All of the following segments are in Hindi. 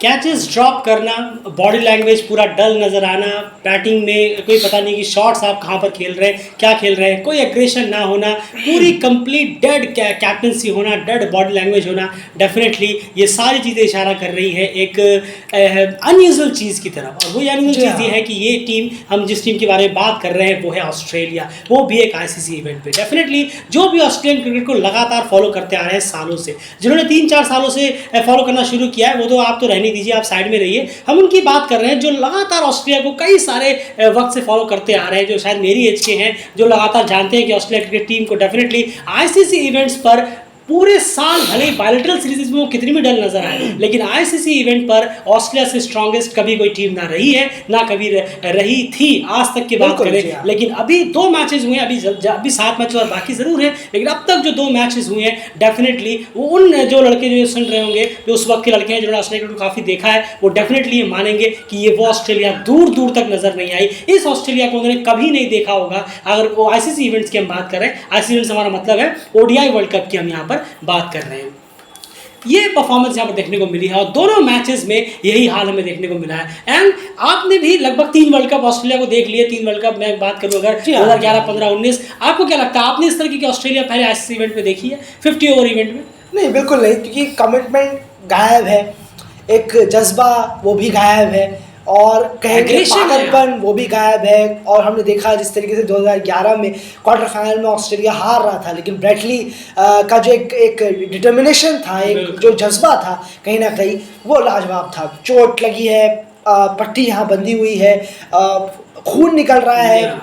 कैचेस ड्रॉप करना, बॉडी लैंग्वेज पूरा डल नज़र आना, बैटिंग में कोई पता नहीं कि शॉट्स आप कहाँ पर खेल रहे हैं, क्या खेल रहे हैं, कोई एग्रेशन ना होना, पूरी कंप्लीट डेड कैप्टनसी होना, डेड बॉडी लैंग्वेज होना, डेफिनेटली ये सारी चीज़ें इशारा कर रही है एक अनयूजुअल चीज़ की तरफ। और वही अनयूजुअल चीज़ ये है कि ये टीम, हम जिस टीम के बारे में बात कर रहे हैं वो है ऑस्ट्रेलिया, वो भी एक आईसीसी इवेंट पे। डेफिनेटली जो भी ऑस्ट्रेलियन क्रिकेट को लगातार फॉलो करते आ रहे हैं सालों से, जिन्होंने 3-4 सालों से फॉलो करना शुरू किया है, वो तो आप तो रहने दीजिए, आप साइड में रहिए, हम उनकी बात कर रहे हैं जो लगातार ऑस्ट्रेलिया को कई सारे वक्त से फॉलो करते आ रहे हैं, जो शायद मेरी एज के हैं, जो लगातार जानते हैं कि ऑस्ट्रेलिया क्रिकेट टीम को डेफिनेटली आईसीसी इवेंट्स पर पूरे साल भले ही बायलैटरल सीरीज में वो कितनी भी डल नजर आए, लेकिन आईसीसी इवेंट पर ऑस्ट्रेलिया से स्ट्रॉन्गेस्ट कभी कोई टीम ना रही है, ना कभी रही थी आज तक की बात करें। लेकिन अभी 2 मैचेस हुए हैं, अभी 7 मैच और बाकी जरूर है, लेकिन अब तक जो 2 मैचेस हुए हैं डेफिनेटली वो उन जो लड़के जो सुन रहे होंगे, जो उस वक्त के लड़के हैं जिन्होंने ऑस्ट्रेलिया को काफ़ी देखा है, वो डेफिनेटली ये मानेंगे कि ये वो ऑस्ट्रेलिया दूर दूर तक नजर नहीं आई। इस ऑस्ट्रेलिया को उन्होंने कभी नहीं देखा होगा। अगर वो आईसीसी इवेंट्स की हम बात करें, आईसीसी इवेंट्स हमारा मतलब है ओडीआई वर्ल्ड कप की हम यहाँ पर बात कर रहे हैं, ये परफॉर्मेंस यहाँ पर देखने को मिली है और दोनों मैचेस में यही हाल हमें देखने को मिला है। एंड आपने भी लगभग 3 वर्ल्ड कप ऑस्ट्रेलिया को देख लिए, 3 वर्ल्ड कप मैं बात करूँ अगर 2011, 15, 19, आपको क्या लगता है, आपने इस तरह की ऑस्ट्रेलिया पहले आईसीसी इवेंट में देखी है 50 ओवर इवेंट में? नहीं, बिल्कुल नहीं, क्योंकि कमिटमेंट गायब है, एक जज्बा वो भी गायब है, और कहेंगे पागलपन वो भी गायब है। और हमने देखा जिस तरीके से 2011 में क्वार्टर फाइनल में ऑस्ट्रेलिया हार रहा था, लेकिन ब्रेटली का जो एक डिटर्मिनेशन था, एक जो जज्बा था, कहीं ना कहीं वो लाजवाब था। चोट लगी है, पट्टी यहाँ बंधी हुई है, खून निकल रहा है,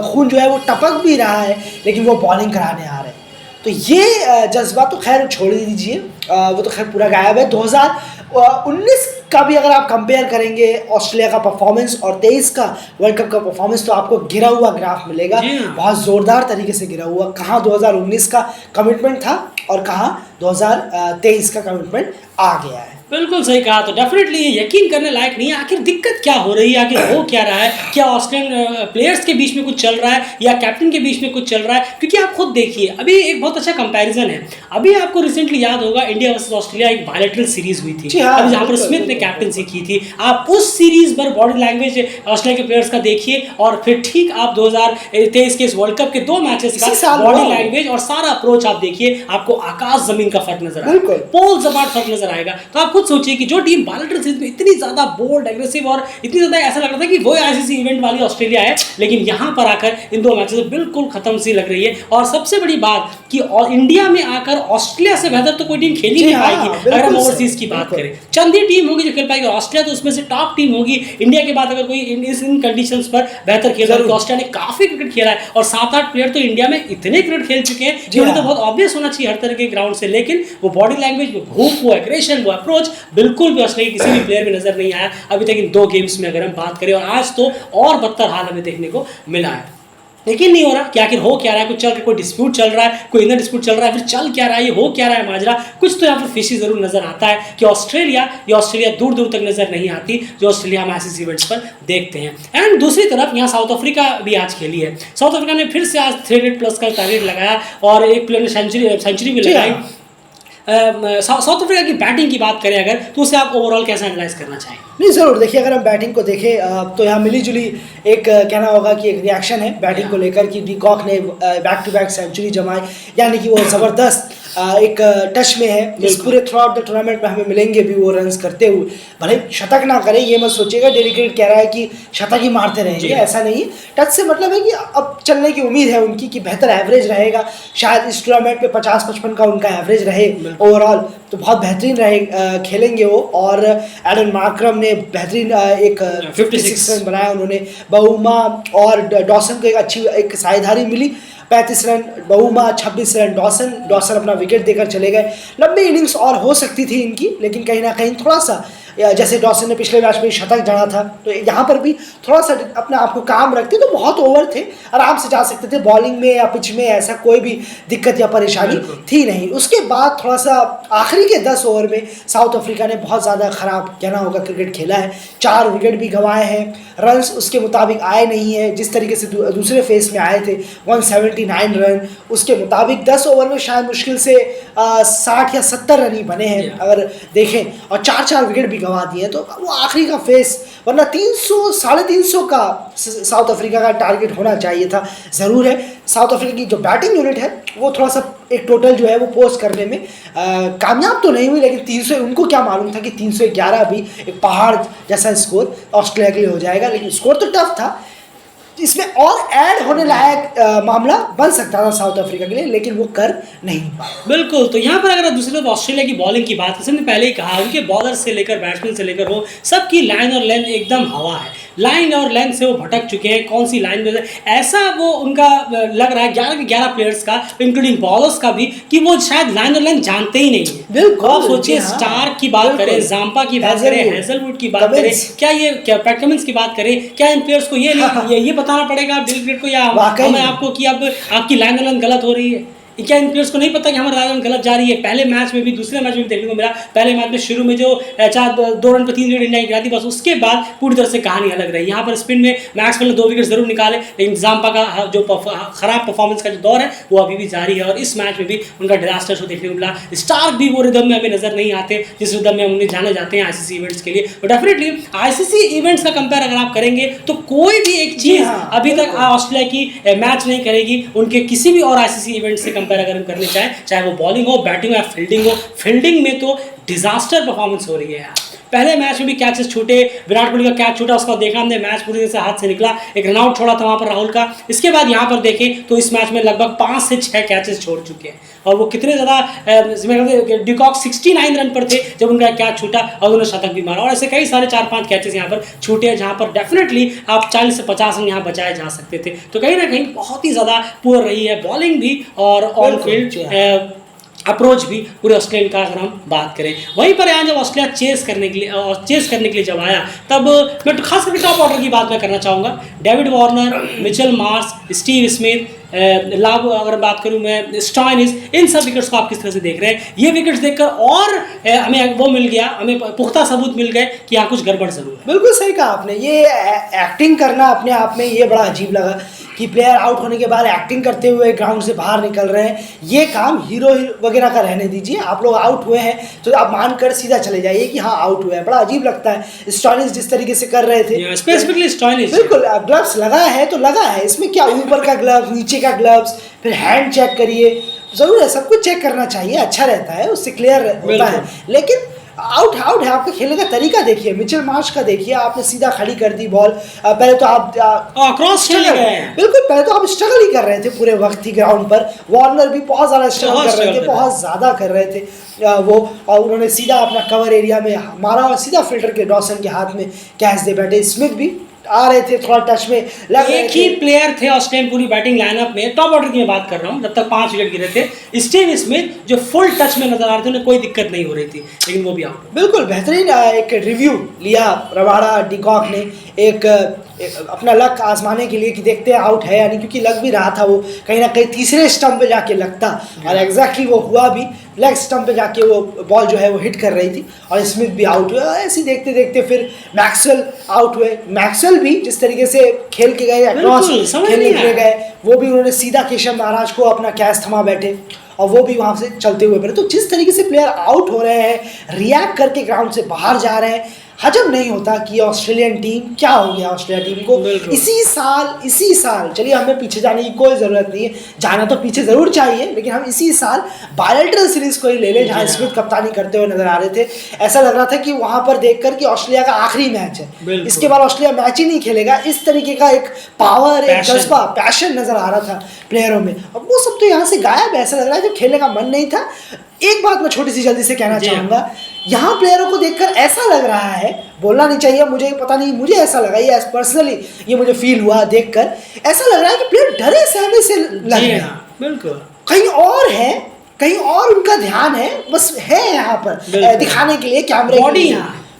खून जो है वो टपक भी रहा है, लेकिन वो बॉलिंग कराने आ रहे हैं। तो ये जज्बा तो खैर छोड़ दीजिए, वो तो खैर पूरा गायब है। 2019 का भी अगर आप कंपेयर करेंगे ऑस्ट्रेलिया का परफॉर्मेंस और 23 का वर्ल्ड कप का परफॉर्मेंस, तो आपको गिरा हुआ ग्राफ मिलेगा, बहुत ज़ोरदार तरीके से गिरा हुआ। कहाँ 2019 का कमिटमेंट था और कहाँ 2023 का कमिटमेंट आ गया है। बिल्कुल सही कहा। तो डेफिनेटली ये यकीन करने लायक नहीं है, आखिर दिक्कत क्या हो रही है, आखिर हो क्या रहा है, क्या ऑस्ट्रेलियन प्लेयर्स के बीच में कुछ चल रहा है या कैप्टन के बीच में कुछ चल रहा है? क्योंकि आप खुद देखिए, अभी एक बहुत अच्छा कंपैरिजन है, अभी आपको रिसेंटली याद होगा इंडिया वर्सेस ऑस्ट्रेलिया एक बायलैटरल सीरीज हुई थी, अभी जहाँ पर स्मिथ ने कैप्टनसी की थी। आप उस सीरीज पर बॉडी लैंग्वेज ऑस्ट्रेलिया के प्लेयर्स का देखिए, और फिर ठीक आप 2023 के इस वर्ल्ड कप के 2 मैचेस का बॉडी लैंग्वेज और सारा अप्रोच आप देखिए, आपको आकाश जमीन का फर्क नजर आएगा, पोल जबार फर्क नजर आएगा। तो आप खुद सोचिए कि जो टीम बायलैटरल सीरीज में इतनी ज्यादा बोल्ड, एग्रेसिव और इतनी ज्यादा ऐसा लग रहा था कि वो आईसीसी इवेंट वाली ऑस्ट्रेलिया है, लेकिन यहां पर आकर इन 2 मैचेस में बिल्कुल खत्म सी लग रही है। और सबसे बड़ी बात कि इंडिया में आकर ऑस्ट्रेलिया से बेहतर तो कोई टीम खेल ही नहीं पाएगी। अगर हम ओवरसीज की बात करें, चंद ही टीम होगी जो खेल पाएगी, ऑस्ट्रेलिया तो उसमें से टॉप टीम होगी। इंडिया के बाद अगर कोई इन कंडीशंस पर बेहतर खेल रहा है, तो ऑस्ट्रेलिया ने काफी क्रिकेट खेला है और 7-8 प्लेयर तो इंडिया में इतने क्रिकेट खेल चुके हैं जिन्हें तो बहुत ऑब्वियस होना चाहिए हर तरह के ग्राउंड से, लेकिन वो बॉडी लैंग्वेज, वो भूख, वो एग्रेशन, वो अप्रोच बिल्कुल भी ऑस्ट्रेलिया किसी भी प्लेयर में नजर नहीं आया अभी तक इन 2 गेम्स में, अगर हम बात करें। और आज तो और बदतर हाल हमें देखने को मिला है। लेकिन नहीं हो रहा कि आखिर हो क्या रहा है, कुछ चल कोई डिस्प्यूट चल रहा है, कोई इनर डिस्प्यूट चल रहा है, फिर चल क्या रहा है, ये हो क्या रहा है माजरा, कुछ तो यहाँ पर फिशी जरूर नजर आता है कि ऑस्ट्रेलिया दूर दूर तक नजर नहीं आती जो ऑस्ट्रेलिया हम आईसीसी इवेंट्स पर देखते हैं। एंड दूसरी तरफ यहाँ साउथ अफ्रीका भी आज खेली है। साउथ अफ्रीका ने फिर से आज 300+ का टारगेट लगाया और एक प्लेयर ने सेंचुरी भी लगाई। साउथ अफ्रीका की बैटिंग की बात करें अगर, तो उसे आप ओवरऑल कैसा एनालाइज करना चाहेंगे? नहीं, ज़रूर देखिए, अगर हम बैटिंग को देखें तो यहाँ मिली जुली एक कहना होगा कि एक रिएक्शन है बैटिंग को लेकर कि डी कॉक ने बैक टू बैक सेंचुरी जमाई, यानी कि वो ज़बरदस्त एक टच में है। इस पूरे थ्रू आउट द टूर्नामेंट में हमें मिलेंगे भी वो रन्स करते हुए, भले शतक ना करे, ये मत सोचिएगा डेडिकेट कह रहा है कि शतक ही मारते रहेंगे, ऐसा नहीं है। टच से मतलब है कि अब चलने की उम्मीद है उनकी कि बेहतर एवरेज रहेगा, शायद इस टूर्नामेंट में 50-55 का उनका एवरेज रहे ओवरऑल, तो बहुत बेहतरीन रहे, खेलेंगे वो। और एडन मार्करम ने बेहतरीन एक 56 रन बनाया उन्होंने। बहुमा और डॉसन को एक अच्छी एक साझेदारी मिली, 35 रन बहुमा, 26 रन डॉसन अपना विकेट देकर चले गए। लंबी इनिंग्स और हो सकती थी इनकी, लेकिन कहीं ना कहीं थोड़ा सा, जैसे डॉसन ने पिछले मैच में शतक जड़ा था, तो यहाँ पर भी थोड़ा सा अपने आप को काम रखते तो बहुत ओवर थे, आराम से जा सकते थे बॉलिंग में या पिच में, ऐसा कोई भी दिक्कत या परेशानी थी नहीं। उसके बाद थोड़ा सा आखिरी के 10 ओवर में साउथ अफ्रीका ने बहुत ज़्यादा ख़राब कहना होगा क्रिकेट खेला है, 4 विकेट भी गंवाए हैं, रन्स उसके मुताबिक आए नहीं है जिस तरीके से दूसरे फेस में आए थे 179 रन, उसके मुताबिक 10 ओवर में शायद मुश्किल से 60 या 70 रन ही बने हैं अगर देखें, और 4 विकेट भी गंवा दिए, तो वो आखिरी का फेस, वरना 300 350 का साउथ अफ्रीका का टारगेट होना चाहिए था। ज़रूर है साउथ अफ्रीका की जो बैटिंग यूनिट है वो थोड़ा सा एक टोटल जो है वो पोस्ट करने में कामयाब तो नहीं हुई, लेकिन 300 उनको क्या मालूम था कि 311 भी एक पहाड़ जैसा स्कोर ऑस्ट्रेलिया के लिए हो जाएगा, लेकिन स्कोर तो टफ था। इसमें और ऐड होने लायक मामला बन सकता था साउथ अफ्रीका के लिए, लेकिन वो कर नहीं पाया। बिल्कुल। तो यहाँ पर अगर दूसरी तरफ ऑस्ट्रेलिया की बॉलिंग की बात करें, हमने पहले ही कहा उनके बॉलर से लेकर बैट्समैन से लेकर हो सबकी लाइन और लेंथ एकदम हवा है। लाइन और लेंथ से वो भटक चुके हैं, कौन सी लाइन में ऐसा वो उनका लग रहा है 11 के 11 प्लेयर्स का इंक्लूडिंग बॉलर्स का भी कि वो शायद लाइन और लेंथ जानते ही नहीं है। बिल्कुल। आप सोचिए स्टार्क की बात करें, जाम्पा की बात करें, हेजलवुड की बात करें, क्या पैट कमिंस की बात करें, क्या इन प्लेयर्स को ये बताना पड़ेगा बिल ग्रेड को या हमें आपको कि अब आपकी लाइन और लेंथ गलत हो रही है? क्या इन प्लेयर्स को नहीं पता कि हमारा लाइन गलत जा रही है? पहले मैच में भी दूसरे मैच में भी देखने को मिला। पहले मैच में शुरू में जो 2 रन पर 3 विकेट इंडिया की गिराती, बस उसके बाद पूरी तरह से कहानी अलग रही। यहाँ पर स्पिन में मैक्सवेल ने 2 विकेट जरूर निकाले, लेकिन जाम्पा का जो खराब परफॉर्मेंस का जो दौर है वो अभी भी जारी है और इस मैच में भी उनका डिजास्टर शो देखने को मिला। स्टार्क भी वो रिदम में हमें नजर नहीं आते जिस रिदम में हम उन्हें जाने जाते हैं आईसीसी इवेंट्स के लिए। तो डेफिनेटली आईसीसी इवेंट्स का कंपेयर अगर आप करेंगे तो कोई भी एक चीज अभी तक ऑस्ट्रेलिया की मैच नहीं करेगी उनके किसी भी और आईसीसी इवेंट से कंपेयर अगर हम करने चाहे वो बॉलिंग हो, बैटिंग हो या फील्डिंग हो। फील्डिंग में तो डिजास्टर परफॉर्मेंस हो रही है यार। पहले मैच में भी कैचेस छूटे, विराट कोहली का कैच छूटा, उसका देखा हमने, मैच पूरी तरह से हाथ से निकला, एक रनआउट छोड़ा था वहां पर राहुल का। इसके बाद यहाँ पर देखें तो इस मैच में लगभग 5 से 6 कैचेस छोड़ चुके हैं और वो कितने ज़्यादा डिकॉक 69 रन पर थे जब उनका कैच छूटा और उन्होंने शतक भी मारा। और ऐसे कई सारे 4-5 कैचेस यहाँ पर छूटे हैं जहाँ पर डेफिनेटली आप 40 से 50 रन यहाँ बचाए जा सकते थे। तो कहीं ना कहीं बहुत ही ज़्यादा पुअर रही है बॉलिंग भी और ऑन फील्ड अप्रोच भी पूरे ऑस्ट्रेलियन का अगर हम बात करें। वहीं पर यहाँ जब ऑस्ट्रेलिया चेस करने के लिए जब आया तब मैं खास करके टॉप ऑर्डर की बात मैं करना चाहूँगा। David Warner, Mitchell Marsh, Steve Smith, लाभ अगर बात करूं मैं, स्टॉइनिस, इन सब विकेट्स को आप किस तरह से देख रहे हैं? ये विकेट्स देखकर और हमें वो मिल गया, हमें पुख्ता सबूत मिल गए कि यहाँ कुछ गड़बड़ जरूर है। बिल्कुल सही कहा आपने। ये एक्टिंग करना अपने आप में ये बड़ा अजीब लगा कि प्लेयर आउट होने के बाद एक्टिंग करते हुए ग्राउंड से बाहर निकल रहे हैं। ये काम हीरो वगैरह का रहने दीजिए। आप लोग आउट हुए हैं तो आप मानकर सीधा चले जाइए कि हाँ आउट हुए हैं। बड़ा अजीब लगता है। स्टॉइनिस जिस तरीके से कर रहे थे, स्पेसिफिकली स्टॉइनिस, बिल्कुल ग्लव्स लगा है तो लगा है, इसमें क्या ऊपर का ग्लव्स, नीचे का ग्लव्स, फिर हैंड चेक करिए। जरूर है, सब कुछ चेक करना चाहिए, अच्छा रहता है, उससे क्लियर होता है। लेकिन आउट है, आपके खेलने का तरीका देखिए। मिचेल मार्श का देखिए, आपने सीधा खड़ी कर दी बॉल। पहले तो आप क्रॉस खेल गए, बिल्कुल पहले तो आप स्ट्रगल ही कर रहे थे पूरे वक्त ही ग्राउंड पर। वार्नर भी बहुत ज़्यादा स्ट्रगल कर रहे थे, बहुत ज़्यादा कर रहे थे वो, और उन्होंने सीधा अपना कवर एरिया में मारा और सीधा फील्डर के डॉसन के हाथ में कैच दे बैठे। स्मिथ भी आ रहे थे थोड़ा टच में लग रहे थे। एक ही प्लेयर थे ऑस्ट्रेलियन पूरी बैटिंग लाइनअप में, टॉप ऑर्डर की मैं बात कर रहा हूँ, जब तक 5 विकेट गिरे थे। स्टीव स्मिथ जो फुल टच में नजर आ रहे थे, उन्हें कोई दिक्कत नहीं हो रही थी, लेकिन वो भी आउट। बिल्कुल बेहतरीन एक रिव्यू लिया रबाडा डिकॉक ने, एक अपना लक आजमाने के लिए कि देखते हैं आउट है यानी, क्योंकि लग भी रहा था वो कहीं ना कहीं तीसरे स्टंप पे जाके लगता और एग्जैक्टली वो हुआ भी। लेग स्टंप पे जाके वो बॉल जो है वो हिट कर रही थी और स्मिथ भी आउट हुए। ऐसे देखते देखते फिर मैक्सवेल आउट हुए। मैक्सवेल भी जिस तरीके से खेल के गए, अक्रॉस खेलने के गए, वो भी उन्होंने सीधा केशव महाराज को अपना कैच थमा बैठे और वो भी वहाँ से चलते हुए पड़े। तो जिस तरीके से प्लेयर आउट हो रहे हैं, रिएक्ट करके ग्राउंड से बाहर जा रहे हैं, हजम नहीं होता कि ऑस्ट्रेलियन टीम क्या हो गया। ऑस्ट्रेलिया टीम को इसी साल चलिए, हमें पीछे जाने की कोई ज़रूरत नहीं है, जाना तो पीछे ज़रूर चाहिए, लेकिन हम इसी साल बायलैटरल सीरीज़ को ही ले लें जहाँ स्मिथ कप्तानी करते हुए नजर आ रहे थे। ऐसा लग रहा था कि वहाँ पर देखकर कि ऑस्ट्रेलिया का आखिरी मैच है, इसके बाद ऑस्ट्रेलिया मैच ही नहीं खेलेगा। इस तरीके का एक पावर, एक जज्बा, पैशन नजर आ रहा था प्लेयरों में। अब वो सब तो यहाँ से गायब है। ऐसा लग रहा है कि खेलने का मन नहीं था। एक बात मैं छोटी सी जल्दी से कहना चाहूँगा, यहाँ प्लेयरों को देखकर ऐसा लग रहा है, बोलना नहीं चाहिए, मुझे पता नहीं, मुझे ऐसा लगा, ये पर्सनली ये मुझे फील हुआ देखकर, ऐसा लग रहा है कि प्लेयर डरे सहमे से लग रहे हैं। बिल्कुल कहीं और है, कहीं और उनका ध्यान है, बस है यहाँ पर दिखाने के लिए कैमरे,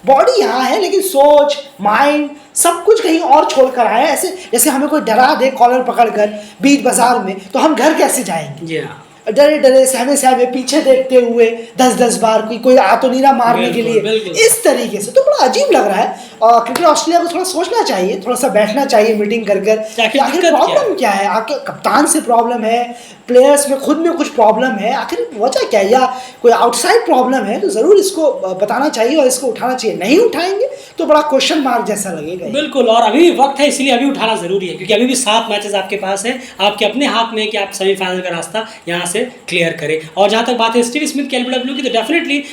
बॉडी यहाँ है, लेकिन सोच, माइंड सब कुछ कहीं और छोड़ कर आए। ऐसे जैसे हमें कोई डरा दे कॉलर पकड़ कर बीच बाजार में, तो हम घर कैसे जाएंगे? डरे डरे सहमे सहमे पीछे देखते हुए 10-10 बार कोई आ तो नहीं रहा मारने के लिए, बिल्कुल। इस तरीके से तो बड़ा अजीब लग रहा है। और क्रिकेट ऑस्ट्रेलिया को थोड़ा सोचना चाहिए, थोड़ा सा बैठना चाहिए मीटिंग कर कर कि आखिर दिक्कत प्रॉब्लम क्या है, आखिर कप्तान से प्रॉब्लम है, प्लेयर्स में खुद में कुछ प्रॉब्लम है, आखिर वजह क्या है, या कोई आउटसाइड प्रॉब्लम है तो ज़रूर इसको बताना चाहिए और इसको उठाना चाहिए। नहीं उठाएंगे तो बड़ा क्वेश्चन मार्क जैसा लगेगा। बिल्कुल, और अभी भी वक्त है, इसलिए अभी उठाना जरूरी है, क्योंकि अभी भी 7 मैचेस आपके पास है, आपके अपने हाथ में है कि आप सेमीफाइनल का रास्ता यहाँ से क्लियर करें। और जहाँ तक बात है स्टीव स्मिथ के एलबीडब्ल्यू की, तो डेफिनेटली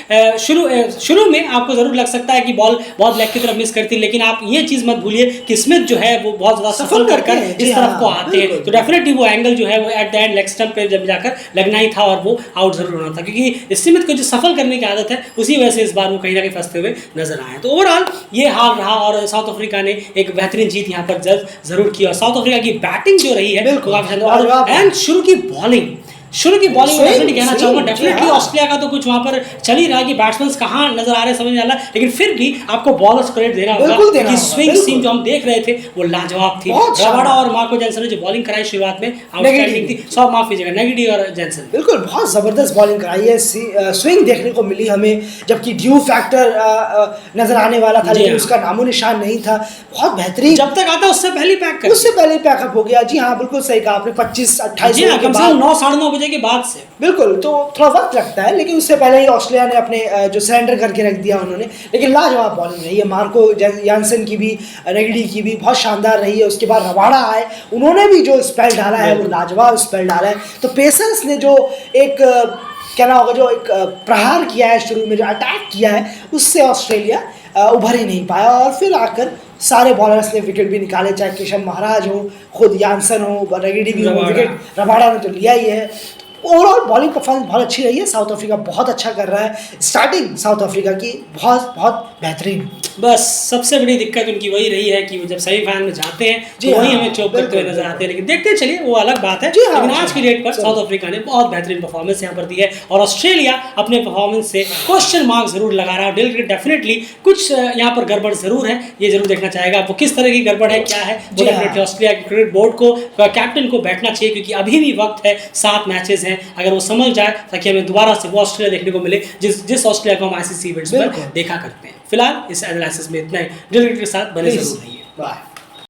शुरू में आपको जरूर लग सकता है कि बॉल बहुत लेग की तरफ मिस करती है, लेकिन आप ये चीज़ मत भूलिए कि स्मिथ जो है वो बहुत ज़्यादा सफल कर इस तरफ को आते हैं, तो डेफिनेटली वो एंगल जो है वो at the end leg stump पे जब जाकर लगना ही था और वो आउट जरूर होना था, क्योंकि स्मिथ को जो सफल करने की आदत है उसी वजह से इस बार वो कहीं ना कहीं फंसते हुए नजर आए। तो ओवरऑल ये हाल रहा और साउथ अफ्रीका ने एक बेहतरीन जीत यहाँ पर जरूर की, और साउथ अफ्रीका की बैटिंग जो रही है वो काफी शानदार, एंड शुरू की बॉलिंग डेफिनेटली कहना चाहूंगा, डेफिनेटली ऑस्ट्रेलिया का तो कुछ वहां पर चल ही रहा है कि बैट्समैन कहाँ नजर आ रहे हैं समझ नहीं आ रहा, लेकिन फिर भी आपको बॉलर्स क्रेडिट देना होगा कि स्विंग सीम जो हम देख रहे थे वो लाजवाब थी। रबाडा और मार्को जेंसन ने जो बॉलिंग कराई शुरुआत में आउटस्टैंडिंग थी, सब माफ कीजिएगा, नेगेटिव और जेंसन बिल्कुल बहुत जबरदस्त बॉलिंग कराई है, स्विंग देखने को मिली हमें, जबकि ड्यू फैक्टर नजर आने वाला था लेकिन उसका नामो निशान नहीं था। बहुत बेहतरीन, जब तक आता उससे पहले पैकअप हो गया। जी हाँ, बिल्कुल सही कहा आपने, 25-28 कम से कम 9-9:30 बजे के बाद से बिल्कुल, तो थोड़ा वक्त लगता है, लेकिन उससे पहले ही ऑस्ट्रेलिया ने अपने जो सरेंडर करके रख दिया उन्होंने। लेकिन लाजवाब बॉलिंग रही है, मार्को यानसन की भी, रेगडी की भी बहुत शानदार रही है। उसके बाद रबाडा आए, उन्होंने भी जो स्पेल डाला है वो लाजवाब स्पेल डाला है। तो पेसर्स ने जो एक कहना होगा, जो एक प्रहार किया है शुरू में, जो अटैक किया है, उससे ऑस्ट्रेलिया उभर ही नहीं पाया, और फिर आकर सारे बॉलर्स ने विकेट भी निकाले, चाहे किशन महाराज हो, खुद यानसन हो, रेगडी भी हो, विकेट रबाडा ने तो लिया ही है। ओवरऑल बॉलिंग परफॉर्मेंस बहुत अच्छी रही है, साउथ अफ्रीका बहुत अच्छा कर रहा है, स्टार्टिंग साउथ अफ्रीका की बहुत बेहतरीन। बस सबसे बड़ी दिक्कत उनकी वही रही है कि वो जब सेमीफाइनल में जाते हैं तो वही हमें चौक करते हुए नजर आते हैं, लेकिन देखते चलिए वो अलग बात है। लेकिन आज की डेट पर साउथ अफ्रीका ने बहुत बेहतरीन परफॉर्मेंस यहाँ पर दी है, और ऑस्ट्रेलिया अपने परफॉर्मेंस से क्वेश्चन मार्क जरूर लगा रहा है। डेल क्रिकेट डेफिनेटली कुछ यहाँ पर गड़बड़ जरूर है, ये जरूर देखना चाहेगा वो किस तरह की गड़बड़ है, क्या है। वो डेफिनेटली ऑस्ट्रेलिया के क्रिकेट बोर्ड को, कैप्टन को बैठना चाहिए, क्योंकि अभी भी वक्त है, 7 मैचेस हैं, अगर वो समझ जाए ताकि हमें दोबारा से वो ऑस्ट्रेलिया देखने को मिले जिस ऑस्ट्रेलिया को हम आईसीसी इवेंट्स पर देखा करते हैं। फिलहाल इस एनालिसिस में इतना ही, डेल क्रिकेट के साथ बने जरूर रहिए। बाय।